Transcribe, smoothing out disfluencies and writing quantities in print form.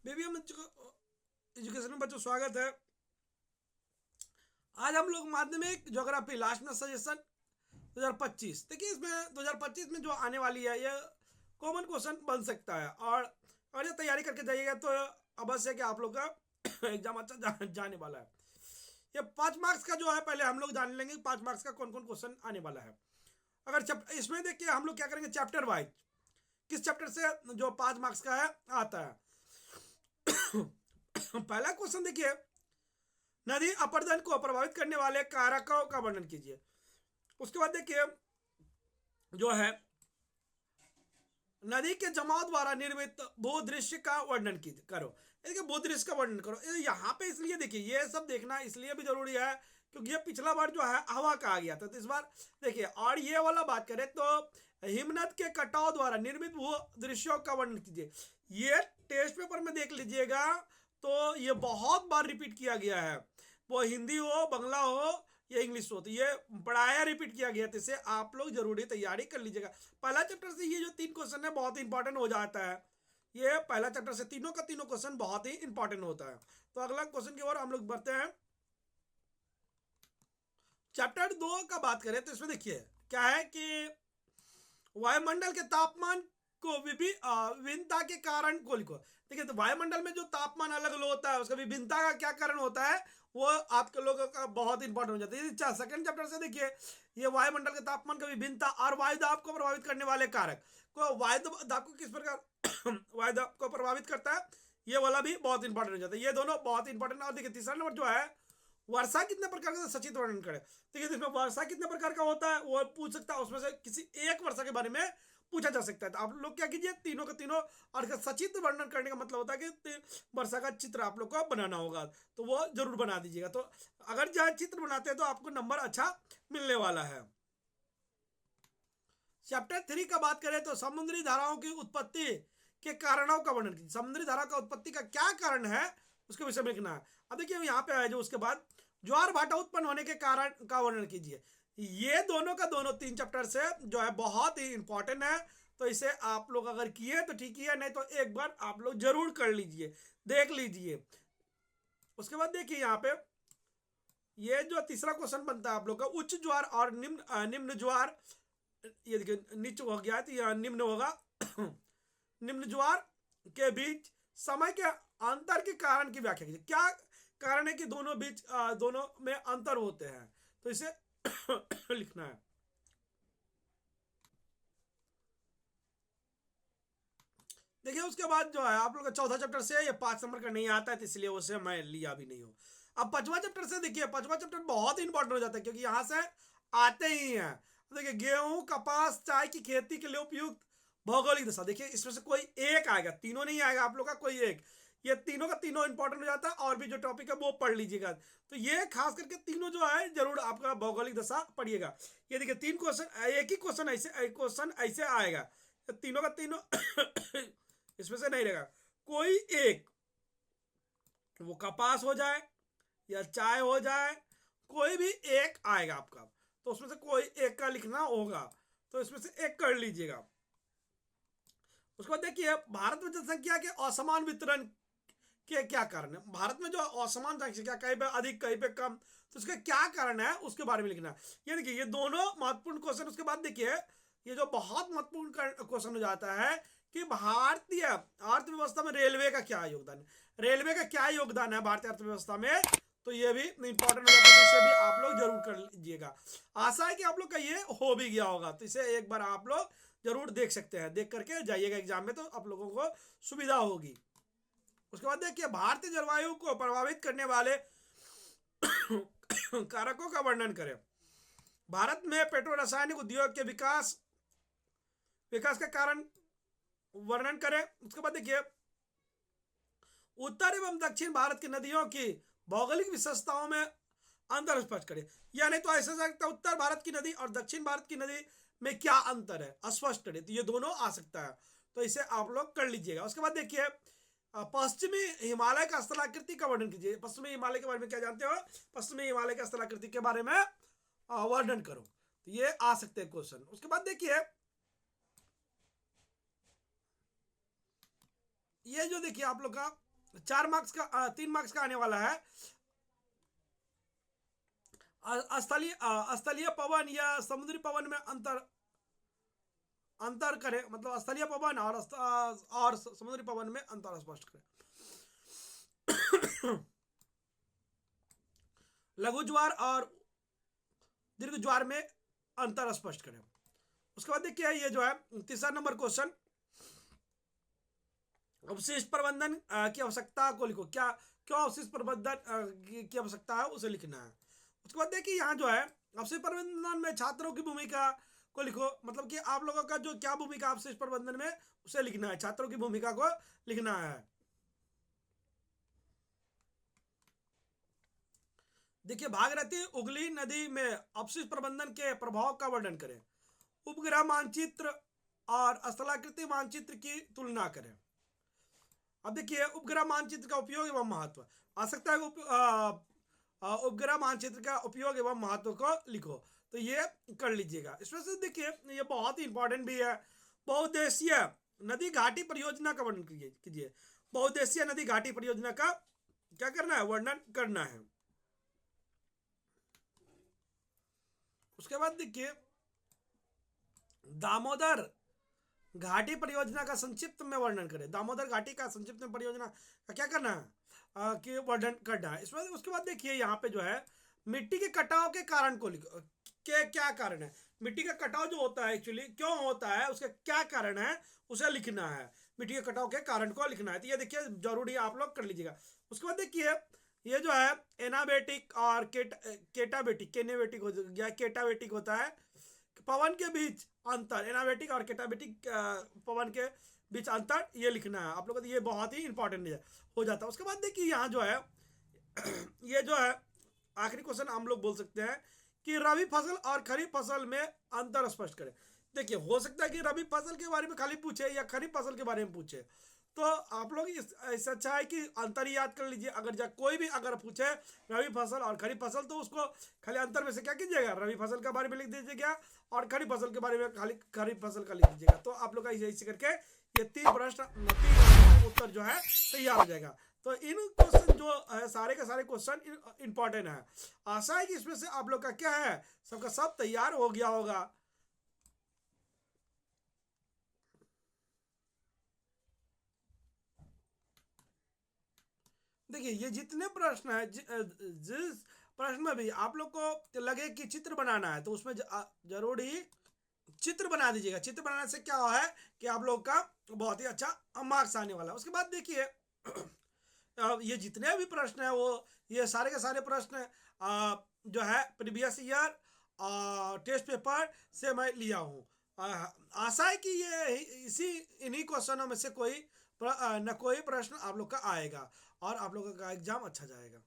Baby हम education में बच्चों स्वागत है। आज हम लोग माध्यमिक ज्योग्राफी लास्ट में सजेशन 2025 देखिए, इसमें 2025 में जो आने वाली है ये कॉमन क्वेश्चन बन सकता है। और ये तैयारी करके जाइएगा तो अवश्य कि आप लोग का एग्जाम अच्छा जाने वाला है। ये 5 मार्क्स का जो है, पहले हम लोग जान लेंगे 5 मार्क्स का कौन कौन क्वेश्चन आने वाला है। अगर इसमें देखिए हम लोग क्या करेंगे, चैप्टर वाइज किस चैप्टर से जो 5 मार्क्स का है आता है। पहला क्वेश्चन देखिए, नदी अपर्दन को प्रभावित करने वाले कारकों का वर्णन कीजिए। उसके बाद देखिए जो है, नदी के जमाव द्वारा निर्मित भूदृश्य का वर्णन करो। देखिए भूदृश्य का वर्णन करो। यहाँ पे इसलिए देखिए ये सब देखना इसलिए भी जरूरी है क्योंकि ये पिछला बार जो है हवा का आ गया था, तो इस बार देखिए। और ये वाला बात करें तो हिमनद के कटाव द्वारा निर्मित भू दृश्यों का वर्णन कीजिए। ये टेस्ट पेपर में देख लीजिएगा तो ये बहुत बार रिपीट किया गया है, वो हिंदी हो, बंगला हो या इंग्लिश हो, तो ये पढ़ाया रिपीट किया गया, तो इसे आप लोग जरूरी तैयारी कर लीजिएगा। पहला चैप्टर से ये जो 3 क्वेश्चन है बहुत ही इंपॉर्टेंट हो जाता है। ये पहला चैप्टर से तीनों का तीनों क्वेश्चन बहुत ही इंपॉर्टेंट होता है। तो अगला क्वेश्चन की ओर हम लोग बढ़ते हैं। चैप्टर 2 का बात करें तो इसमें देखिए क्या है कि वायुमंडल के तापमान को विभिन्नता के कारण को लिखो। देखिए तो वायुमंडल में जो तापमान अलग अलग होता है उसका विभिन्नता का क्या कारण होता है वो आपके लोगों का बहुत इंपॉर्टेंट हो जाता है। ये सेकंड चैप्टर से देखिए, ये वायुमंडल के तापमान का विभिन्नता और वायुदाब को प्रभावित करने वाले कारक को, वायुदाब को किस प्रकार वायुदाब को प्रभावित करता है, ये वाला भी बहुत इंपॉर्टेंट हो जाता है। ये दोनों बहुत इंपॉर्टेंट। और देखिए तीसरा नंबर जो है, वर्षा कितने प्रकार का, सचित्र वर्णन करें। देखिए इसमें वर्षा कितने प्रकार का होता है वो पूछ सकता है, उसमें से किसी एक वर्षा के बारे में पूछा जा सकता है। तो आप लोग क्या कीजिए, तीनों का तीनों और सचित्र वर्णन करने का मतलब होता है कि वर्षा का चित्र आप लोग को बनाना होगा, तो वो जरूर बना दीजिएगा। तो अगर जहां चित्र बनाते हैं तो आपको नंबर अच्छा मिलने वाला है। चैप्टर 3 का बात करें तो समुद्री धाराओं की उत्पत्ति के कारणों का वर्णन कीजिए। समुद्री धारा का उत्पत्ति का क्या कारण है उसके विषय में लिखना है। अब देखिए यहाँ पे है जो, उसके बाद ज्वार भाटा उत्पन्न होने के कारण का वर्णन कीजिए। ये दोनों का दोनों 3 चैप्टर से जो है बहुत ही इंपॉर्टेंट है, तो इसे आप लोग अगर किए तो ठीक ही है, नहीं तो एक बार आप लोग जरूर कर लीजिए, देख लीजिए। उसके बाद देखिए यहाँ पे ये जो तीसरा क्वेश्चन बनता है आप लोग का, उच्च ज्वार और निम्न ज्वार, ये देखिए नीचे हो गया है तो यह निम्न होगा। निम्न ज्वार के बीच समय के अंतर के कारण की व्याख्या कीजिए। क्या कारण है कि दोनों बीच दोनों में अंतर होते हैं, तो इसे लिखना है। देखिए उसके बाद जो है आप लोग का चौथा चैप्टर से ये 5 नंबर का नहीं आता है, तो इसलिए उसे मैं लिया भी नहीं हूं। अब पांचवा चैप्टर से देखिए, पांचवा चैप्टर बहुत ही इंपॉर्टेंट हो जाता है क्योंकि यहाँ से आते ही हैं। देखिए गेहूं, कपास, चाय की खेती के लिए उपयुक्त भौगोलिक दशा, देखिए इसमें से कोई एक आएगा, तीनों नहीं आएगा आप लोग का, कोई एक। ये तीनों का तीनों इंपॉर्टेंट हो जाता है, और भी जो टॉपिक है वो पढ़ लीजिएगा। तो ये खास करके तीनों जो है जरूर आपका भौगोलिक दशा पढ़िएगा। ये देखिए 3 क्वेश्चन, एक ही क्वेश्चन ऐसे, एक क्वेश्चन ऐसे आएगा, तीनों का तीनों इसमें से नहीं रहेगा कोई एक, वो कपास हो जाए या चाय हो जाए, कोई भी एक आएगा आपका, तो उसमें से कोई एक का लिखना होगा, तो इसमें से एक कर लीजिएगा। उसके बाद देखिए भारत में जनसंख्या के असमान वितरण के क्या कारण है। भारत में जो असमान जनसंख्या, कहीं पे अधिक कहीं पे कम, तो उसका क्या कारण है उसके बारे में लिखना है। ये देखिए ये दोनों महत्वपूर्ण क्वेश्चन। उसके बाद देखिए ये जो बहुत महत्वपूर्ण क्वेश्चन हो जाता है कि भारतीय अर्थव्यवस्था में रेलवे का क्या योगदान है, रेलवे का क्या योगदान है भारतीय अर्थव्यवस्था में, तो ये भी इंपॉर्टेंट हो जाता है, तो इसे भी आप लोग जरूर कर लीजिएगा। आशा है कि आप लोग का ये हो भी गया होगा, तो इसे एक बार आप लोग जरूर देख सकते हैं, देख करके जाइएगा एग्जाम में तो आप लोगों को सुविधा होगी। उसके बाद देखिए भारतीय जलवायु को प्रभावित करने वाले कारकों का वर्णन करें। भारत में पेट्रो रासायनिक उद्योग के विकास विकास का कारण वर्णन करें। उसके बाद देखिए उत्तर एवं दक्षिण भारत की नदियों की भौगोलिक विशेषताओं में अंतर स्पष्ट करें। यानी तो ऐसा सकता है उत्तर भारत की नदी और दक्षिण भारत की नदी में क्या अंतर है स्पष्ट करें, तो ये दोनों आ सकता है, तो इसे आप लोग कर लीजिएगा। उसके बाद देखिए पश्चिमी हिमालय का स्थलाकृति का वर्णन कीजिए। पश्चिमी हिमालय के बारे में क्या जानते हो, पश्चिमी हिमालय का स्थलाकृति के बारे में वर्णन करो, तो ये आ सकते हैं क्वेश्चन। उसके बाद देखिए ये जो देखिए आप लोग का 4 मार्क्स का 3 मार्क्स का आने वाला है। स्थलीय पवन या समुद्री पवन में अंतर करें, मतलब स्थलीय पवन और समुद्री पवन में अंतर स्पष्ट करें। लघु ज्वार और दीर्घ ज्वार में अंतर स्पष्ट करें। उसके बाद देखिए ये जो है तीसरा नंबर क्वेश्चन, अवशिष्ट प्रबंधन की आवश्यकता को लिखो। क्या क्यों अवशिष्ट प्रबंधन की आवश्यकता है उसे लिखना है। उसके बाद देखिए यहाँ जो है अवशिष्ट प्रबंधन में छात्रों की भूमिका को लिखो, मतलब कि आप लोगों का जो क्या भूमिका अवशिष्ट प्रबंधन में उसे लिखना है, छात्रों की भूमिका को लिखना है। देखिए भागीरथी उगली नदी में अपशिष्ट प्रबंधन के प्रभाव का वर्णन करें। उपग्रह मानचित्र और स्थलाकृति मानचित्र की तुलना करें। अब देखिए उपग्रह मानचित्र का उपयोग एवं महत्व, आवश्यकता है उपग्रह मानचित्र का उपयोग एवं महत्व को लिखो, तो ये कर लीजिएगा। इसमें से देखिए ये बहुत ही इंपॉर्टेंट भी है। बहुउद्देशीय नदी घाटी परियोजना का वर्णन कीजिए। बहुउद्देशीय नदी घाटी परियोजना का क्या करना है, वर्णन करना है। उसके बाद देखिए दामोदर घाटी परियोजना का संक्षिप्त में वर्णन करें। दामोदर घाटी का संक्षिप्त में परियोजना का क्या करना है कि वर्णन करना है। इसमें उसके बाद देखिए यहाँ पे जो है मिट्टी के कटाव के कारण को लिखो, के क्या कारण है, मिट्टी का कटाव जो होता है एक्चुअली क्यों होता है, उसके क्या कारण है उसे लिखना है। मिट्टी के कटाव के कारण को लिखना है, तो ये देखिए जरूरी आप लोग कर लीजिएगा। उसके बाद देखिए ये जो है एनाबेटिक और केटाबेटिक, केनेबेटिक हो गया, केटाबेटिक होता है पवन के बीच अंतर, एनाबेटिक और केटाबेटिक पवन के बीच अंतर ये लिखना है आप लोगों को, ये बहुत ही इंपॉर्टेंट हो जाता है। उसके बाद देखिए यहाँ जो है ये जो है आखिरी क्वेश्चन हम लोग बोल सकते हैं कि रबी फसल और खरीफ फसल में अंतर स्पष्ट करें। देखिए हो सकता है कि रबी फसल के बारे में खाली पूछे या खरीफ फसल के बारे में पूछे, तो आप लोग इससे अच्छा है कि अंतर ही याद कर लीजिए। अगर कोई भी अगर पूछे रबी फसल और खरीफ फसल तो उसको खाली अंतर में से क्या कीजिएगा, रबी फसल के बारे में लिख दीजिएगा और खरीफ फसल के बारे में खाली खरीफ फसल का लिख दीजिएगा। तो आप लोग का ऐसे करके ये 3 प्रश्न 3 उत्तर जो है तैयार हो जाएगा। तो इन क्वेश्चन जो है सारे के सारे क्वेश्चन इंपॉर्टेंट है। आशा है कि इसमें से आप लोग का क्या है सबका सब तैयार हो गया होगा। देखिए ये जितने प्रश्न है जिस प्रश्न में भी आप लोग को लगे कि चित्र बनाना है तो उसमें जरूर ही चित्र बना दीजिएगा। चित्र बनाने से क्या है कि आप लोग का बहुत ही अच्छा मार्क्स आने वाला है। उसके बाद देखिए ये जितने भी प्रश्न है वो ये सारे के सारे प्रश्न जो है प्रीवियस ईयर टेस्ट पेपर से मैं लिया हूँ। आशा है कि ये इन्हीं क्वेश्चनों में से कोई न कोई प्रश्न आप लोग का आएगा और आप लोगों का एग्जाम अच्छा जाएगा।